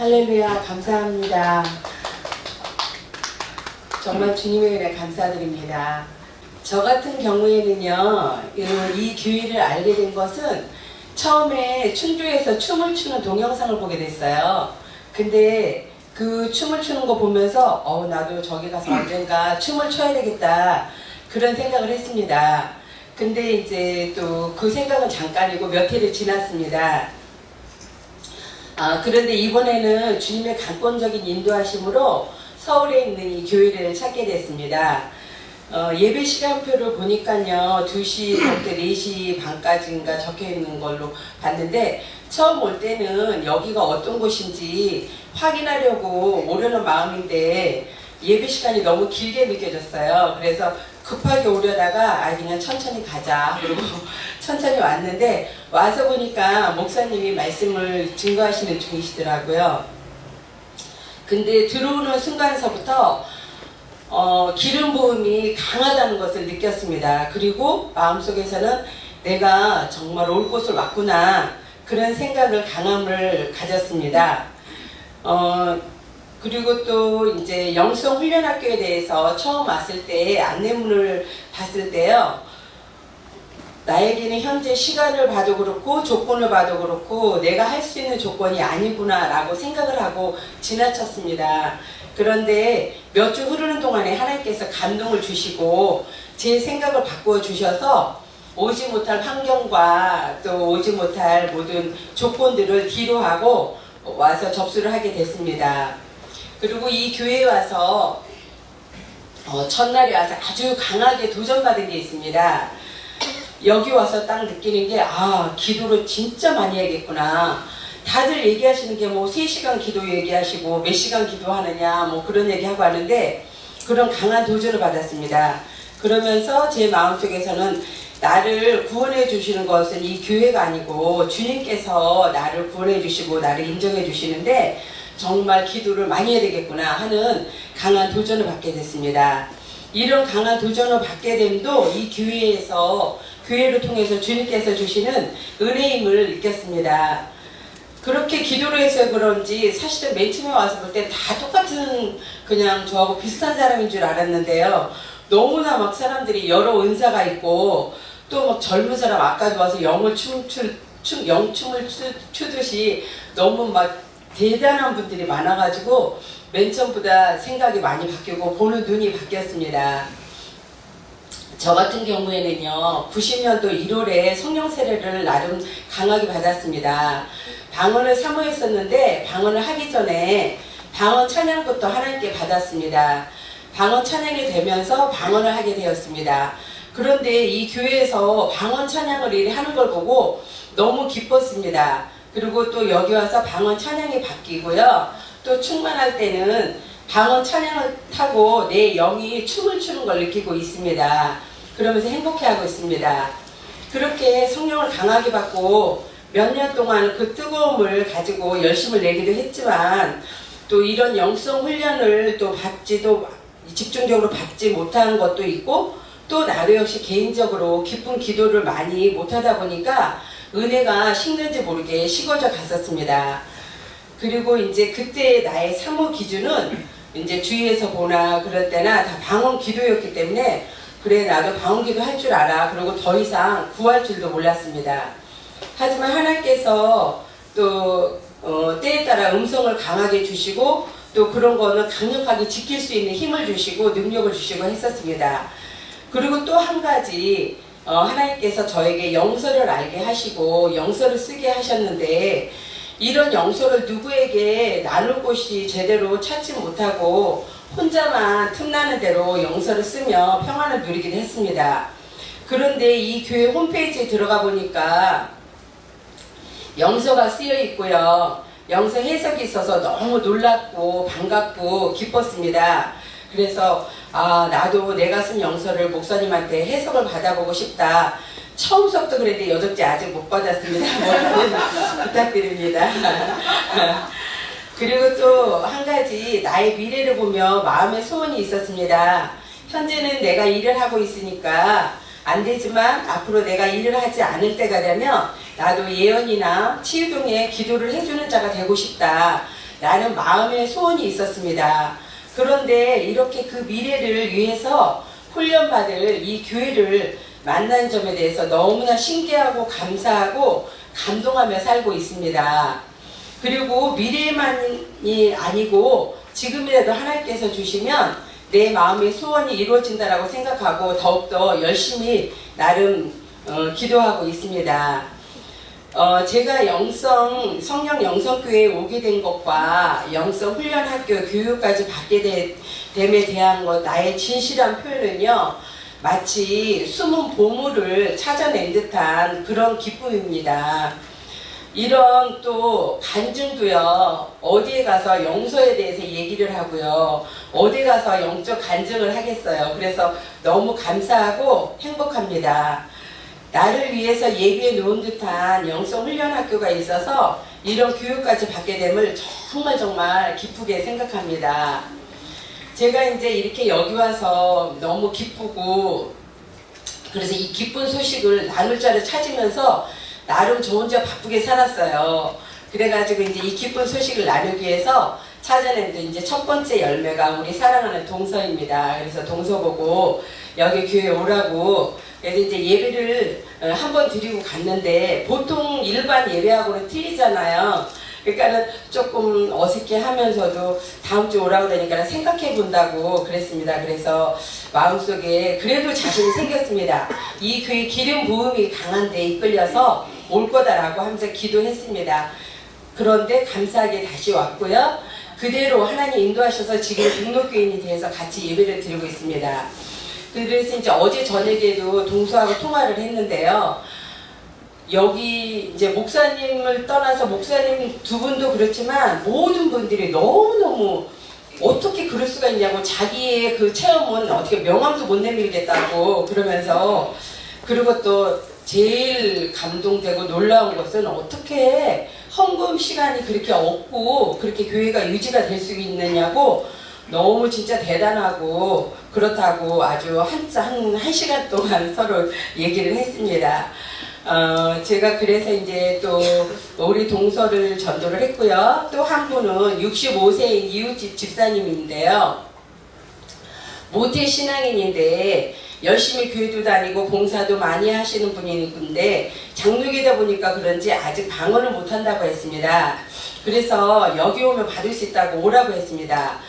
할렐루야, 감사합니다. 정말 주님의 은혜 감사드립니다. 저 같은 경우에는요, 이 교회를 알게 된 것은 처음에 충주에서 춤을 추는 동영상을 보게 됐어요. 근데 그 춤을 추는 거 보면서 나도 저기 가서 언젠가 춤을 춰야 되겠다, 그런 생각을 했습니다. 근데 이제 또 그 생각은 잠깐이고 몇 해를 지났습니다. 그런데 이번에는 주님의 강권적인 인도하심으로 서울에 있는 이 교회를 찾게 됐습니다. 예배 시간표를 보니까요, 2시부터 4시 반까지인가 적혀 있는 걸로 봤는데, 처음 올 때는 여기가 어떤 곳인지 확인하려고 오려는 마음인데 예배 시간이 너무 길게 느껴졌어요. 그래서 급하게 오려다가 그냥 천천히 가자 그리고 천천히 왔는데, 와서 보니까 목사님이 말씀을 증거하시는 중이시더라고요. 근데 들어오는 순간서부터 기름 부음이 강하다는 것을 느꼈습니다. 그리고 마음속에서는 내가 정말 올 곳을 왔구나, 그런 생각을 강함을 가졌습니다. 그리고 또 이제 영성훈련학교에 대해서 처음 왔을 때 안내문을 봤을 때요, 나에게는 현재 시간을 봐도 그렇고 조건을 봐도 그렇고 내가 할 수 있는 조건이 아니구나 라고 생각을 하고 지나쳤습니다. 그런데 몇 주 흐르는 동안에 하나님께서 감동을 주시고 제 생각을 바꾸어 주셔서 오지 못할 환경과 또 오지 못할 모든 조건들을 뒤로 하고 와서 접수를 하게 됐습니다. 그리고 이 교회에 와서 첫날에 와서 아주 강하게 도전받은 게 있습니다. 여기 와서 딱 느끼는 게 기도를 진짜 많이 해야겠구나. 다들 얘기하시는 게 뭐 3시간 기도 얘기하시고 몇 시간 기도하느냐 뭐 그런 얘기하고 하는데, 그런 강한 도전을 받았습니다. 그러면서 제 마음속에서는 나를 구원해 주시는 것은 이 교회가 아니고 주님께서 나를 구원해 주시고 나를 인정해 주시는데 정말 기도를 많이 해야 되겠구나 하는 강한 도전을 받게 됐습니다. 이런 강한 도전을 받게 됨도 이 교회를 통해서 주님께서 주시는 은혜임을 느꼈습니다. 그렇게 기도를 해서 그런지 사실은 맨 처음에 와서 볼 때 다 똑같은, 그냥 저하고 비슷한 사람인 줄 알았는데요, 너무나 막 사람들이 여러 은사가 있고 또 막 젊은 사람 아까도 와서 영춤을 추듯이 너무 막 대단한 분들이 많아가지고 맨 처음보다 생각이 많이 바뀌고 보는 눈이 바뀌었습니다. 저 같은 경우에는요, 90년도 1월에 성령 세례를 나름 강하게 받았습니다. 방언을 사모했었는데 방언을 하기 전에 방언 찬양부터 하나님께 받았습니다. 방언 찬양이 되면서 방언을 하게 되었습니다. 그런데 이 교회에서 방언 찬양을 하는 걸 보고 너무 기뻤습니다. 그리고 또 여기 와서 방언 찬양이 바뀌고요, 또 충만할 때는 방언 찬양을 타고 내 영이 춤을 추는 걸 느끼고 있습니다. 그러면서 행복해하고 있습니다. 그렇게 성령을 강하게 받고 몇 년 동안 그 뜨거움을 가지고 열심을 내기도 했지만, 또 이런 영성 훈련을 또 집중적으로 받지 못한 것도 있고, 또 나도 역시 개인적으로 기쁜 기도를 많이 못하다 보니까 은혜가 식는지 모르게 식어져 갔었습니다. 그리고 이제 그때 나의 사모 기준은 이제 주위에서 보나 그럴 때나 다 방언 기도였기 때문에, 그래 나도 방언 기도 할 줄 알아, 그리고 더 이상 구할 줄도 몰랐습니다. 하지만 하나님께서 또 때에 따라 음성을 강하게 주시고 또 그런 거는 강력하게 지킬 수 있는 힘을 주시고 능력을 주시고 했었습니다. 그리고 또 한 가지, 하나님께서 저에게 영서를 알게 하시고 영서를 쓰게 하셨는데, 이런 영서를 누구에게 나눌 곳이 제대로 찾지 못하고 혼자만 틈나는 대로 영서를 쓰며 평안을 누리기도 했습니다. 그런데 이 교회 홈페이지에 들어가 보니까 영서가 쓰여 있고요, 영서 해석이 있어서 너무 놀랍고 반갑고 기뻤습니다. 그래서 나도 내가 쓴 영서를 목사님한테 해석을 받아보고 싶다. 처음부터 그랬는데 여적지 아직 못 받았습니다. 부탁드립니다. 그리고 또 한 가지, 나의 미래를 보며 마음의 소원이 있었습니다. 현재는 내가 일을 하고 있으니까 안 되지만 앞으로 내가 일을 하지 않을 때가 되면 나도 예언이나 치유동에 기도를 해주는 자가 되고 싶다. 라는 마음의 소원이 있었습니다. 그런데 이렇게 그 미래를 위해서 훈련받을 이 교회를 만난 점에 대해서 너무나 신기하고 감사하고 감동하며 살고 있습니다. 그리고 미래만이 아니고 지금이라도 하나님께서 주시면 내 마음의 소원이 이루어진다라고 생각하고 더욱더 열심히 나름 기도하고 있습니다. 제가 성령 영성교회에 오게 된 것과 영성훈련학교 교육까지 받게 됨에 대한 나의 진실한 표현은요, 마치 숨은 보물을 찾아낸 듯한 그런 기쁨입니다. 이런 또 간증도요, 어디에 가서 영서에 대해서 얘기를 하고요, 어디 가서 영적 간증을 하겠어요. 그래서 너무 감사하고 행복합니다. 나를 위해서 예비해 놓은 듯한 영성훈련학교가 있어서 이런 교육까지 받게 됨을 정말 기쁘게 생각합니다. 제가 이제 이렇게 여기 와서 너무 기쁘고, 그래서 이 기쁜 소식을 나눌 자를 찾으면서 나름 저 혼자 바쁘게 살았어요. 그래가지고 이제 이 기쁜 소식을 나누기 위해서 찾아낸 이제 첫 번째 열매가 우리 사랑하는 동서입니다. 그래서 동서 보고 여기 교회 오라고, 그래서 이제 예배를 한번 드리고 갔는데 보통 일반 예배하고는 틀리잖아요. 그러니까는 조금 어색해 하면서도 다음 주 오라고 되니까 생각해 본다고 그랬습니다. 그래서 마음속에 그래도 자신이 생겼습니다. 이 교회 기름 부음이 강한데 이끌려서 올 거다라고 하면서 기도했습니다. 그런데 감사하게 다시 왔고요. 그대로 하나님 인도하셔서 지금 등록교인이 돼서 같이 예배를 드리고 있습니다. 그래서 이제 어제 저녁에도 동서하고 통화를 했는데요. 여기 이제 목사님을 떠나서 목사님 두 분도 그렇지만 모든 분들이 너무너무 어떻게 그럴 수가 있냐고, 자기의 그 체험은 어떻게 명함도 못 내밀겠다고 그러면서, 그리고 또 제일 감동되고 놀라운 것은 어떻게 헌금 시간이 그렇게 없고 그렇게 교회가 유지가 될 수 있느냐고, 너무 진짜 대단하고 그렇다고 아주 한 시간 동안 서로 얘기를 했습니다. 제가 그래서 이제 또 우리 동서를 전도를 했고요. 또 한 분은 65세인 이웃집 집사님인데요. 모태 신앙인인데 열심히 교회도 다니고 봉사도 많이 하시는 분인데 장로교다 보니까 그런지 아직 방언을 못한다고 했습니다. 그래서 여기 오면 받을 수 있다고 오라고 했습니다.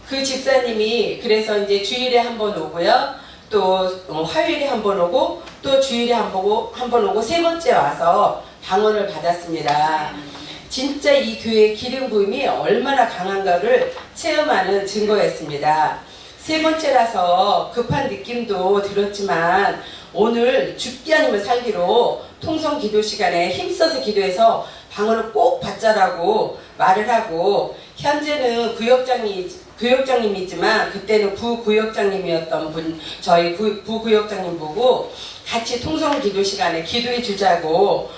그 집사님이 그래서 이제 주일에 한 번 오고요. 또 화요일에 한 번 오고 또 주일에 한 번 오고 세 번째 와서 방언을 받았습니다. 진짜 이 교회의 기름 부음이 얼마나 강한가를 체험하는 증거였습니다. 세 번째라서 급한 느낌도 들었지만 오늘 죽기 아니면 살기로 통성 기도 시간에 힘써서 기도해서 방언을 꼭 받자라고 말을 하고, 현재는 구역장님이지만 그때는 부구역장님이었던 분, 저희 부구역장님 보고 같이 통성 기도 시간에 기도해 주자고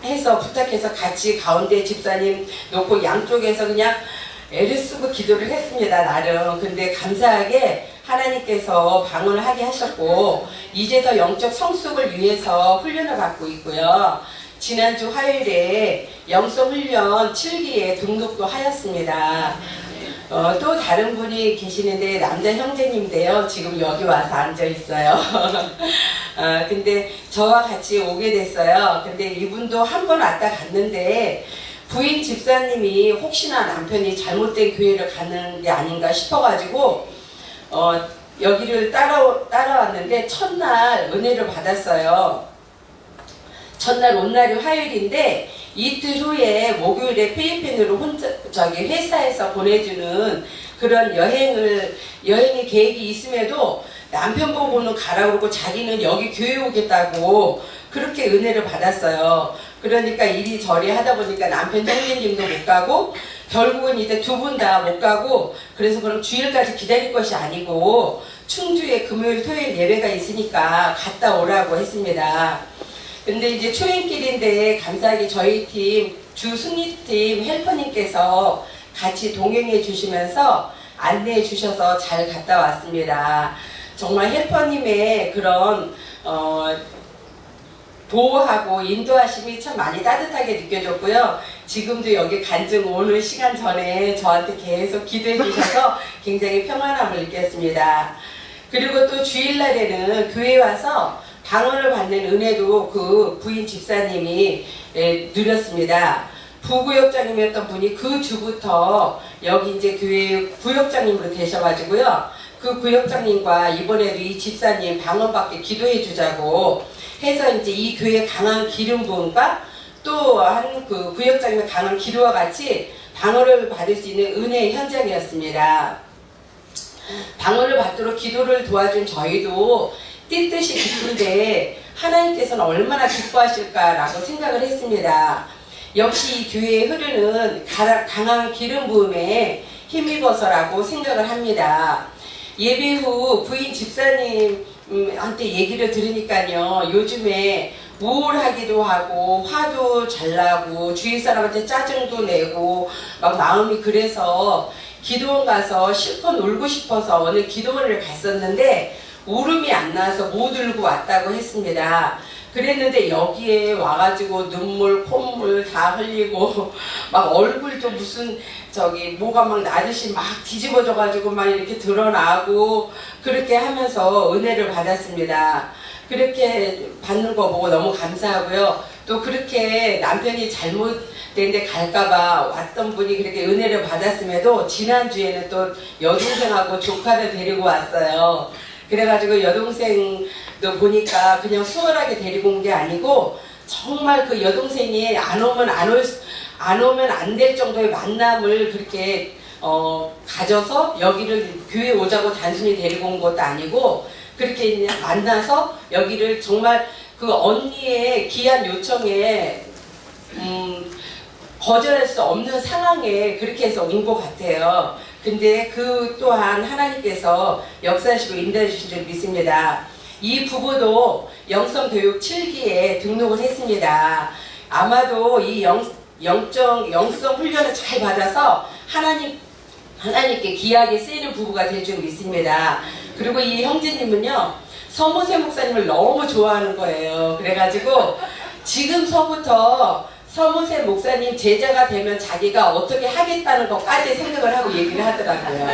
해서 부탁해서 같이 가운데 집사님 놓고 양쪽에서 그냥 애를 쓰고 기도를 했습니다, 나름. 근데 감사하게 하나님께서 방언을 하게 하셨고 이제 더 영적 성숙을 위해서 훈련을 받고 있고요. 지난주 화요일에 영성훈련 7기에 등록도 하였습니다. 또 다른 분이 계시는데 남자 형제님인데요. 지금 여기 와서 앉아 있어요. 근데 저와 같이 오게 됐어요. 근데 이분도 한 번 왔다 갔는데 부인 집사님이 혹시나 남편이 잘못된 교회를 가는 게 아닌가 싶어가지고 여기를 따라왔는데 첫날 은혜를 받았어요. 첫날 온 날이 화요일인데 이틀 후에 목요일에 필리핀으로 회사에서 보내주는 그런 여행의 계획이 있음에도 남편 보고는 가라고 그러고 자기는 여기 교회 오겠다고 그렇게 은혜를 받았어요. 그러니까 이리저리 하다 보니까 남편 형제님도 못 가고 결국은 이제 두 분 다 못 가고, 그래서 그럼 주일까지 기다릴 것이 아니고 충주에 금요일 토요일 예배가 있으니까 갔다 오라고 했습니다. 근데 이제 초행길인데 감사하게 저희 팀 주승리팀 헬퍼님께서 같이 동행해 주시면서 안내해 주셔서 잘 갔다 왔습니다. 정말 헬퍼님의 그런 보호하고 인도하심이 참 많이 따뜻하게 느껴졌고요. 지금도 여기 간증 오는 시간 전에 저한테 계속 기도해 주셔서 굉장히 평안함을 느꼈습니다. 그리고 또 주일날에는 교회 와서 방언을 받는 은혜도 그 부인 집사님이 누렸습니다. 부구역장님이었던 분이 그 주부터 여기 이제 교회 구역장님으로 되셔가지고요. 그 구역장님과 이번에도 이 집사님 방언받게 기도해 주자고 해서 이제 이 교회 강한 기름 부음과 또한 그 구역장님의 강한 기도와 같이 방언을 받을 수 있는 은혜의 현장이었습니다. 방언을 받도록 기도를 도와준 저희도 띠뜻이 기쁜데 하나님께서는 얼마나 기뻐하실까라고 생각을 했습니다. 역시 이 교회에 흐르는 강한 기름 부음에 힘입어서라고 생각을 합니다. 예배 후 부인 집사님한테 얘기를 들으니까요. 요즘에 우울하기도 하고 화도 잘 나고 주위 사람한테 짜증도 내고 막 마음이 그래서 기도원 가서 실컷 놀고 싶어서 어느 기도원을 갔었는데 울음이 안 나서 못 울고 왔다고 했습니다. 그랬는데 여기에 와가지고 눈물, 콧물 다 흘리고 막 얼굴도 무슨 뭐가 막 나듯이 막 뒤집어져가지고 막 이렇게 드러나고 그렇게 하면서 은혜를 받았습니다. 그렇게 받는 거 보고 너무 감사하고요. 또 그렇게 남편이 잘못된 데 갈까봐 왔던 분이 그렇게 은혜를 받았음에도 지난주에는 또 여동생하고 조카를 데리고 왔어요. 그래가지고 여동생도 보니까 그냥 수월하게 데리고 온 게 아니고 정말 그 여동생이 안 오면 안 될 정도의 만남을 그렇게 가져서 여기를 교회 오자고 단순히 데리고 온 것도 아니고 그렇게 그냥 만나서 여기를 정말 그 언니의 귀한 요청에 거절할 수 없는 상황에 그렇게 해서 온 것 같아요. 근데 그 또한 하나님께서 역사하시고 인도해 주신 줄 믿습니다. 이 부부도 영성교육 7기에 등록을 했습니다. 아마도 이 영성 훈련을 잘 받아서 하나님께 귀하게 쓰이는 부부가 될 줄 믿습니다. 그리고 이 형제님은요, 서모세 목사님을 너무 좋아하는 거예요. 그래가지고 지금서부터 서모세 목사님 제자가 되면 자기가 어떻게 하겠다는 것까지 생각을 하고 얘기를 하더라고요.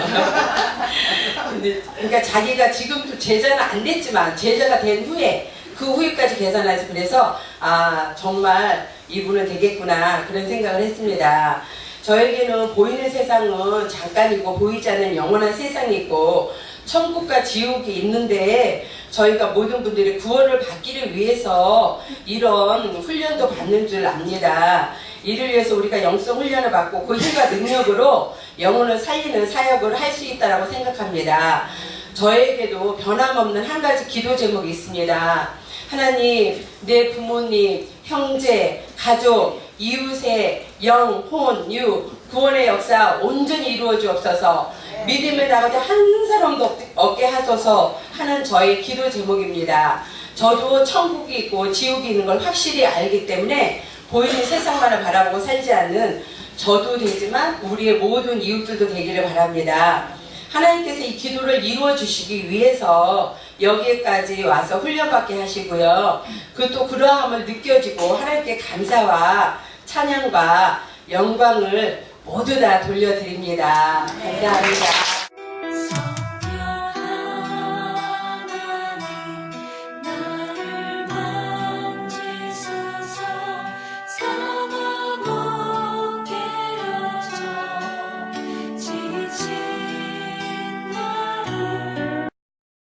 그러니까 자기가 지금도 제자는 안 됐지만 제자가 된 후에 그 후에까지 계산해서 그래서 아 정말 이분은 되겠구나 그런 생각을 했습니다. 저에게는 보이는 세상은 잠깐이고 보이지 않는 영원한 세상이 있고 천국과 지옥이 있는데 저희가 모든 분들이 구원을 받기를 위해서 이런 훈련도 받는 줄 압니다. 이를 위해서 우리가 영성 훈련을 받고 그 힘과 능력으로 영혼을 살리는 사역을 할 수 있다고 생각합니다. 저에게도 변함없는 한 가지 기도 제목이 있습니다. 하나님, 내 부모님, 형제, 가족, 이웃의 영, 혼, 유, 구원의 역사 온전히 이루어 주옵소서. 믿음을 나가지 한 사람도 없게 하소서 하는 저의 기도 제목입니다. 저도 천국이 있고 지옥이 있는 걸 확실히 알기 때문에 보이는 세상만을 바라보고 살지 않는 저도 되지만 우리의 모든 이웃들도 되기를 바랍니다. 하나님께서 이 기도를 이루어 주시기 위해서 여기까지 와서 훈련받게 하시고요. 또 그러함을 느껴지고 하나님께 감사와 찬양과 영광을 모두 다 돌려드립니다. 감사합니다.